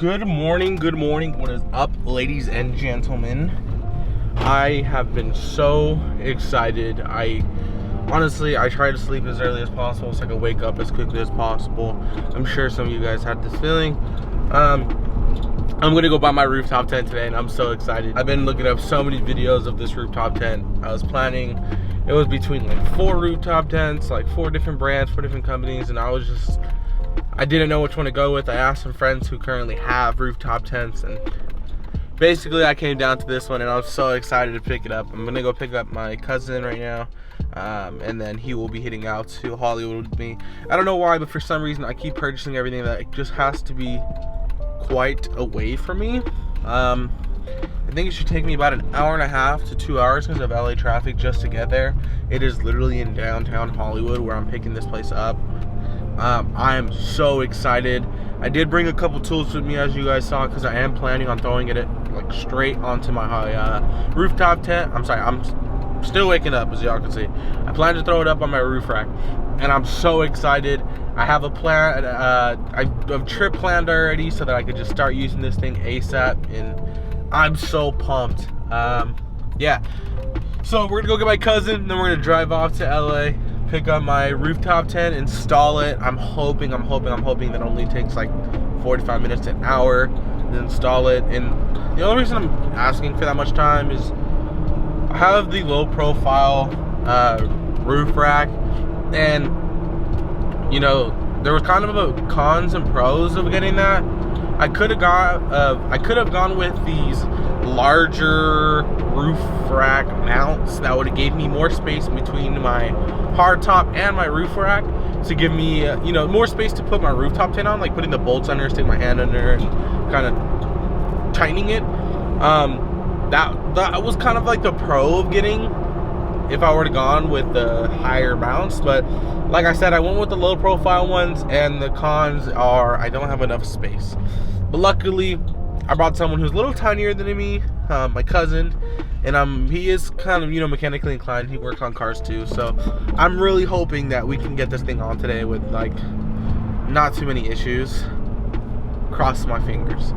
Good morning, what is up, ladies and gentlemen? I have been so excited. Honestly, I try to sleep as early as possible so I can wake up as quickly as possible. I'm sure some of you guys had this feeling. I'm gonna go buy my rooftop tent today and I'm so excited. I've been looking up so many videos of this rooftop tent. I was planning, it was between like 4 rooftop tents, like 4 different brands, 4 different companies, and I didn't know which one to go with. I asked some friends who currently have rooftop tents, and basically I came down to this one and I'm so excited to pick it up. I'm gonna go pick up my cousin right now, and then he will be heading out to Hollywood with me. I don't know why, but for some reason I keep purchasing everything that just has to be quite away from me. I think it should take me about an hour and a half to 2 hours because of LA traffic just to get there. It is literally in downtown Hollywood where I'm picking this place up. I am so excited. I did bring a couple tools with me, as you guys saw, because I am planning on throwing it like straight onto my rooftop tent. I'm sorry, I'm still waking up, as y'all can see. I plan to throw it up on my roof rack, and I'm so excited. I have a plan, a trip planned already so that I could just start using this thing ASAP, and I'm so pumped. Yeah. So we're gonna go get my cousin, then we're gonna drive off to LA, pick up my rooftop tent, install it. I'm hoping that only takes like 45 minutes to an hour to install it. And the only reason I'm asking for that much time is I have the low profile roof rack, and you know, there was kind of a cons and pros of getting that. I could have gone with these larger roof rack mounts that would have gave me more space between my hard top and my roof rack to give me you know, more space to put my rooftop tent on, like putting the bolts under, sticking my hand under and kind of tightening it. That was kind of like the pro of getting, if I were to gone with the higher mounts. But like I said, I went with the low profile ones, and the cons are I don't have enough space. But luckily I brought someone who's a little tinier than me, my cousin, and he is kind of, you know, mechanically inclined. He works on cars too, so I'm really hoping that we can get this thing on today with like not too many issues. Cross my fingers.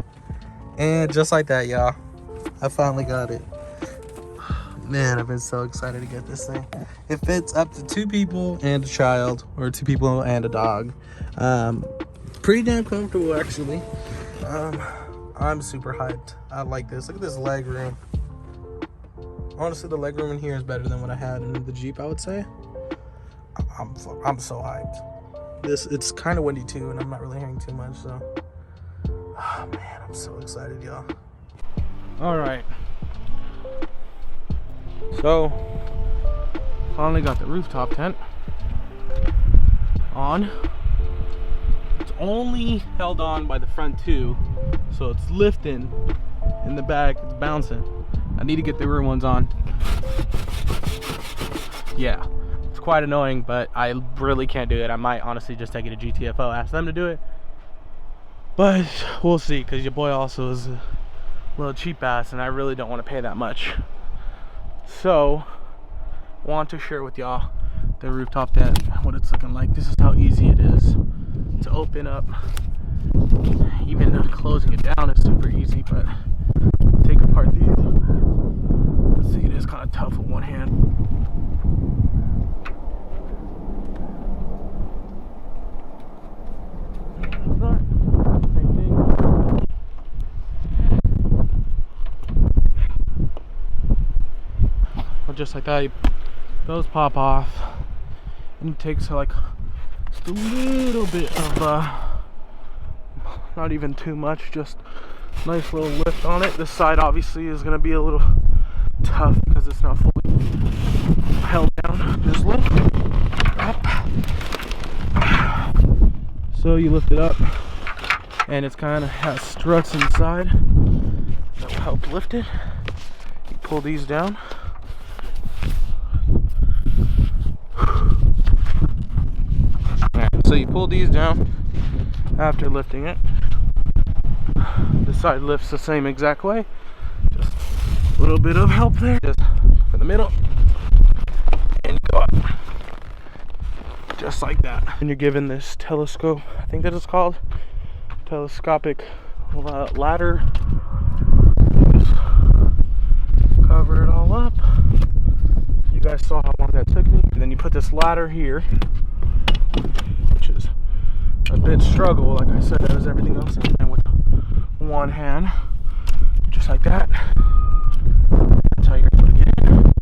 And just like that, y'all, I finally got it. Man, I've been so excited to get this thing. It fits up to 2 people and a child, or 2 people and a dog. Pretty damn comfortable, actually. I'm super hyped. I like this. Look at this leg room. Honestly, the leg room in here is better than what I had in the Jeep, I would say. I'm so hyped. It's kind of windy too, and I'm not really hearing too much, so. Oh man, I'm so excited, y'all. All right. So, finally got the rooftop tent on. It's only held on by the front 2, so it's lifting in the back, it's bouncing. I need to get the rear ones on. Yeah, it's quite annoying, but I really can't do it. I might honestly just take it to GTFO, ask them to do it. But we'll see, because your boy also is a little cheap ass, and I really don't want to pay that much. So, I want to share with y'all the rooftop tent, what it's looking like. This is how easy it is to open up. Even closing it down is super easy, but take apart these. Let's see, it is kind of tough with one hand. Same thing. But just like that, those pop off, and it takes like just a little bit of not even too much, just nice little lift on it. This side obviously is going to be a little tough because it's not fully held down. Just lift up. So you lift it up, and it's kind of has struts inside that will help lift it. You pull these down. So you pull these down after lifting it. The side lifts the same exact way. Just a little bit of help there, just for the middle, and you go up. Just like that. And you're given this telescope, I think that it's called, telescopic ladder. Just cover it all up. You guys saw how long that took me. And then you put this ladder here, which is a bit struggle. Like I said, that was everything else I'm doing with one hand, just like that. That's how you're able to get in,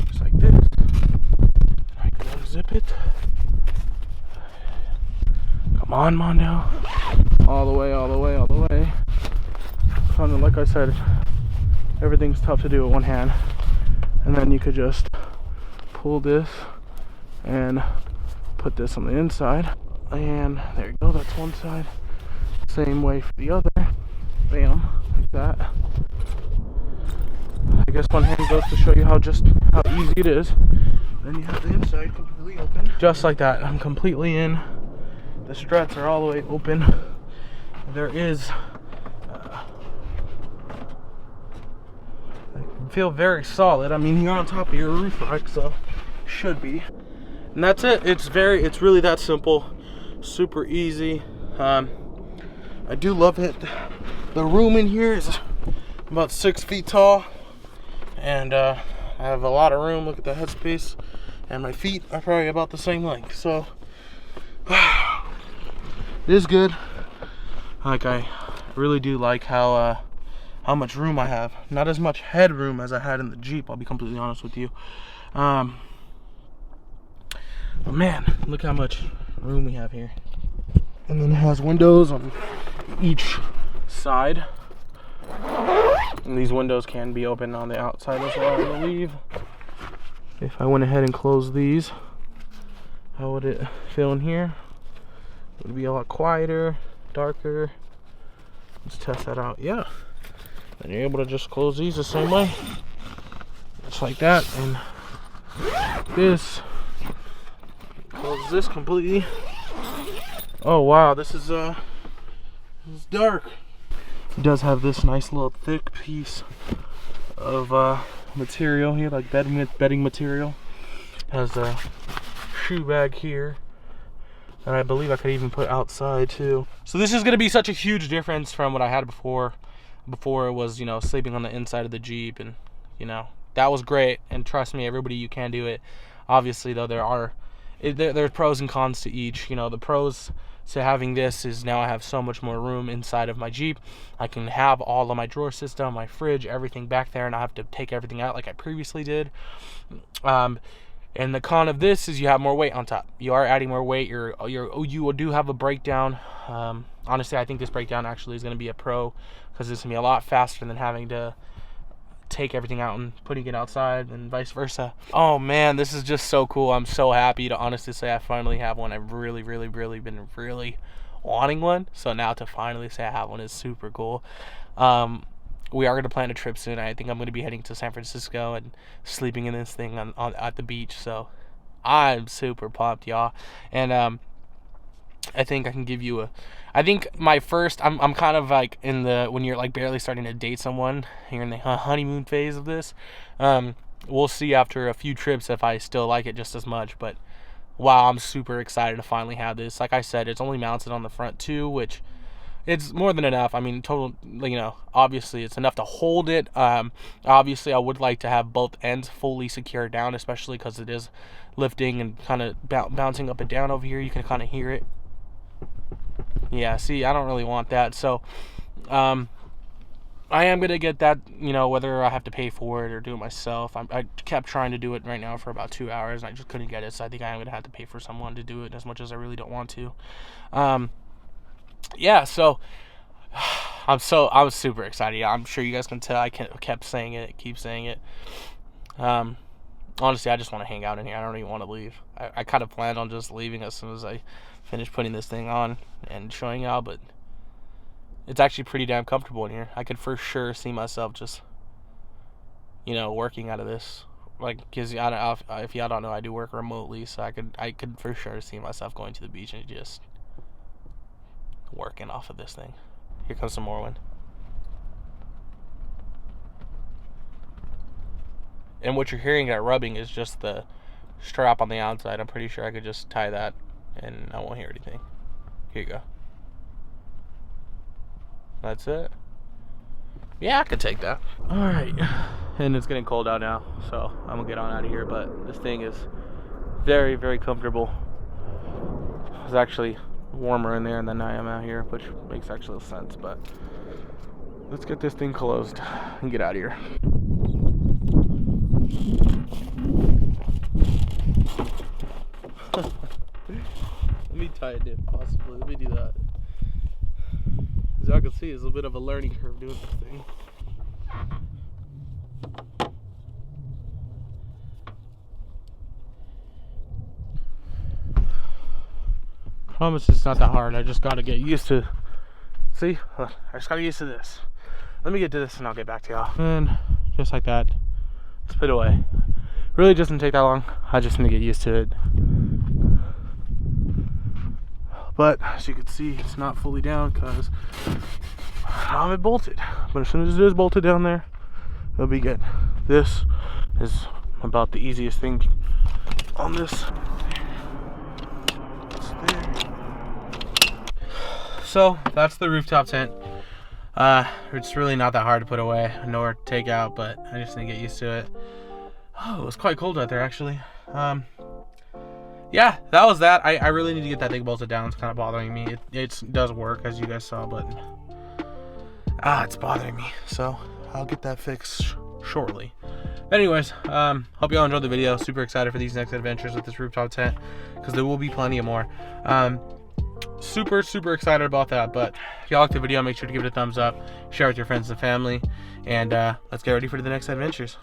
just like this. I can unzip it. Come on, Mando. All the way, all the way, all the way. Kind of like I said, everything's tough to do with one hand. And then you could just pull this and put this on the inside. And there you go, that's one side. Same way for the other. Bam, like that. I guess one hand goes to show you how easy it is. Then you have the inside completely open. Just like that, I'm completely in. The struts are all the way open. There is, I feel very solid. I mean, you're on top of your roof rack, so should be. And that's it. It's really that simple. Super easy. I do love it. The room in here is about 6 feet tall, and I have a lot of room. Look at the headspace, and my feet are probably about the same length. So it is good. Like, I really do like how much room I have. Not as much headroom as I had in the Jeep, I'll be completely honest with you. But man, look how much room we have here. And then it has windows on each side. And these windows can be open on the outside as well, I believe. If I went ahead and closed these, how would it feel in here? It would be a lot quieter, darker. Let's test that out. Yeah. And you're able to just close these the same way. Just like that. And this. Close this completely. Oh wow, this is dark. It does have this nice little thick piece of material here, like bedding material. It has a shoe bag here. And I believe I could even put outside too. So this is gonna be such a huge difference from what I had before. Before it was, you know, sleeping on the inside of the Jeep, and you know, that was great. And trust me, everybody, you can do it. Obviously though, there's pros and cons to each. You know, the pros to having this is now I have so much more room inside of my Jeep. I can have all of my drawer system, my fridge, everything back there, and I have to take everything out like I previously did. And the con of this is you have more weight on top. You are adding more weight. You do have a breakdown. Honestly, I think this breakdown actually is going to be a pro, because it's going to be a lot faster than having to take everything out and putting it outside, and vice versa. Oh man, this is just so cool. I'm so happy to honestly say I finally have one. I've really been wanting one. So now to finally say I have one is super cool. We are going to plan a trip soon. I think I'm going to be heading to San Francisco and sleeping in this thing at the beach. So I'm super pumped, y'all. And I think I can give you I think my first, I'm kind of like in the, when you're like barely starting to date someone, you're in the honeymoon phase of this. We'll see after a few trips if I still like it just as much. But wow, I'm super excited to finally have this. Like I said, it's only mounted on the front too, which it's more than enough. I mean, total, you know, obviously it's enough to hold it. Obviously I would like to have both ends fully secured down, especially because it is lifting and kind of bouncing up and down over here. You can kind of hear it. Yeah, see, I don't really want that. So I am going to get that, you know, whether I have to pay for it or do it myself. I kept trying to do it right now for about 2 hours, and I just couldn't get it. So I think I am going to have to pay for someone to do it, as much as I really don't want to. Yeah, so I was super excited. I'm sure you guys can tell I kept saying it, keep saying it. Honestly, I just want to hang out in here. I don't even want to leave. I kind of planned on just leaving as soon as I finish putting this thing on and showing y'all, but it's actually pretty damn comfortable in here. I could for sure see myself just, you know, working out of this. Like, because if y'all don't know, I do work remotely, so I could for sure see myself going to the beach and just working off of this thing. Here comes some more wind. And what you're hearing that rubbing is just the strap on the outside. I'm pretty sure I could just tie that and I won't hear anything. Here you go. That's it. Yeah, I could take that. All right, and it's getting cold out now, so I'm gonna get on out of here. But this thing is very, very comfortable. It's actually warmer in there than I am out here, which makes actual sense. But let's get this thing closed and get out of here. Let me tighten it, possibly. Let me do that. As y'all can see, it's a bit of a learning curve doing this thing. Promise it's not that hard. I just gotta get used to. See, I just gotta get used to this. Let me get to this and I'll get back to y'all. And just like that, let's put it away. Really doesn't take that long. I just need to get used to it. But as you can see, it's not fully down because I don't have it bolted. But as soon as it is bolted down there, it'll be good. This is about the easiest thing on this. So that's the rooftop tent. It's really not that hard to put away nor take out, but I just need to get used to it. Oh, it was quite cold out there actually. Yeah, that was that. I really need to get that thing bolted down. It's kind of bothering me. It does work, as you guys saw, but it's bothering me. So I'll get that fixed shortly. Anyways, hope y'all enjoyed the video. Super excited for these next adventures with this rooftop tent, because there will be plenty of more. Super excited about that. But if y'all liked the video, make sure to give it a thumbs up, share with your friends and family, and let's get ready for the next adventures.